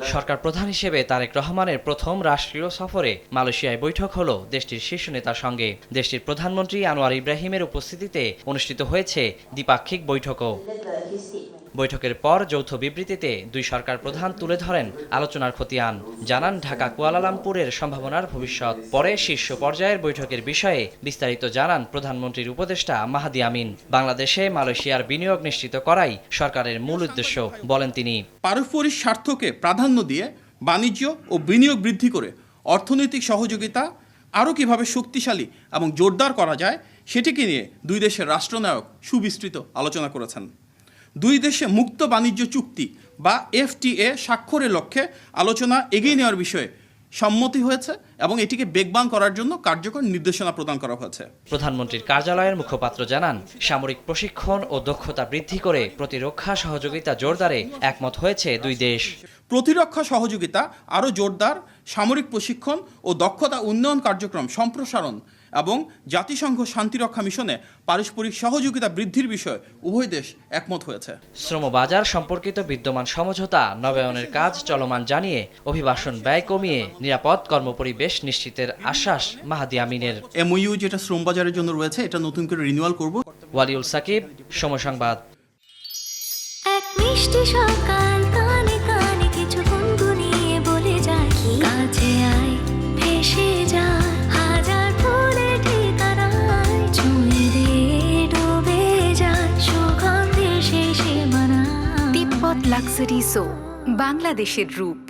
সরকার প্রধান হিসেবে তারেক রহমানের প্রথম রাষ্ট্রীয় সফরে মালয়েশিয়ায় বৈঠক হলো দেশটির শীর্ষ নেতার সঙ্গে। দেশটির প্রধানমন্ত্রী আনোয়ার ইব্রাহিমের উপস্থিতিতে অনুষ্ঠিত হয়েছে দ্বিপাক্ষিক বৈঠকও। বৈঠকের পর যৌথ বিবৃতিতে দুই সরকার প্রধান তুলে ধরেন আলোচনার খতিয়ান, জানান ঢাকা কুয়ালালামপুরের সম্ভাবনার ভবিষ্যৎ। পরে শীর্ষ পর্যায়ের বৈঠকের বিষয়ে বিস্তারিত জানান প্রধানমন্ত্রীর উপদেষ্টা মাহাদি আমিন। বাংলাদেশে মালয়েশিয়ার বিনিয়োগ নিশ্চিত করাই সরকারের মূল উদ্দেশ্য বলেন তিনি। পারস্পরিক স্বার্থকে প্রাধান্য দিয়ে বাণিজ্য ও বিনিয়োগ বৃদ্ধি করে অর্থনৈতিক সহযোগিতা আরও কিভাবে শক্তিশালী এবং জোরদার করা যায় সেটিকে নিয়ে দুই দেশের রাষ্ট্রনায়ক সুবিস্তৃত আলোচনা করেছেন। দুই দেশে মুক্ত বাণিজ্য চুক্তি বা FTA স্বাক্ষরের লক্ষ্যে আলোচনা এগিয়ে নেওয়ার বিষয়ে সম্মতি হয়েছে এবং এটিকে বেগবান করার জন্য কার্যকর নির্দেশনা প্রদান করা হয়েছে। প্রধানমন্ত্রীর কার্যালয়ের মুখপাত্র জানান, সামরিক প্রশিক্ষণ ও দক্ষতা বৃদ্ধি করে প্রতিরক্ষা সহযোগিতা জোরদারে একমত হয়েছে দুই দেশ। প্রতিরক্ষা সহযোগিতা আরও জোরদার, সামরিক প্রশিক্ষণ ও দক্ষতা উন্নয়ন কার্যক্রম সম্প্রসারণ এবং জাতিসংঘ শান্তিরক্ষা মিশনে পারস্পরিক সহযোগিতা বৃদ্ধির বিষয়ে উভয় দেশ একমত হয়েছে। শ্রমবাজার সম্পর্কিত বিদ্যমান সমঝোতা নবায়নের কাজ চলমান জানিয়ে অভিবাসন ব্যয় কমিয়ে নিরাপদ কর্মপরিবেশ নিশ্চিতের আশ্বাস মাহাদি আমিনের। MOU যেটা শ্রমবাজারের জন্য রয়েছে এটা নতুন করে রিনিউয়াল করব। ওয়ালিউল সাকিব, সময় সংবাদ। এক মিষ্টি সকাল কানে কানে কিছু গুনগুনিয়ে বলে যায়, কাছে আয় ভেসে যায় হাজার ফুলের ঠিকানায়, ছুঁয়ে দিয়ে ডুবে যায় সুগন্ধে শেষে মানা। তিব্বত লাক্সারি সো, বাংলাদেশের রূপ।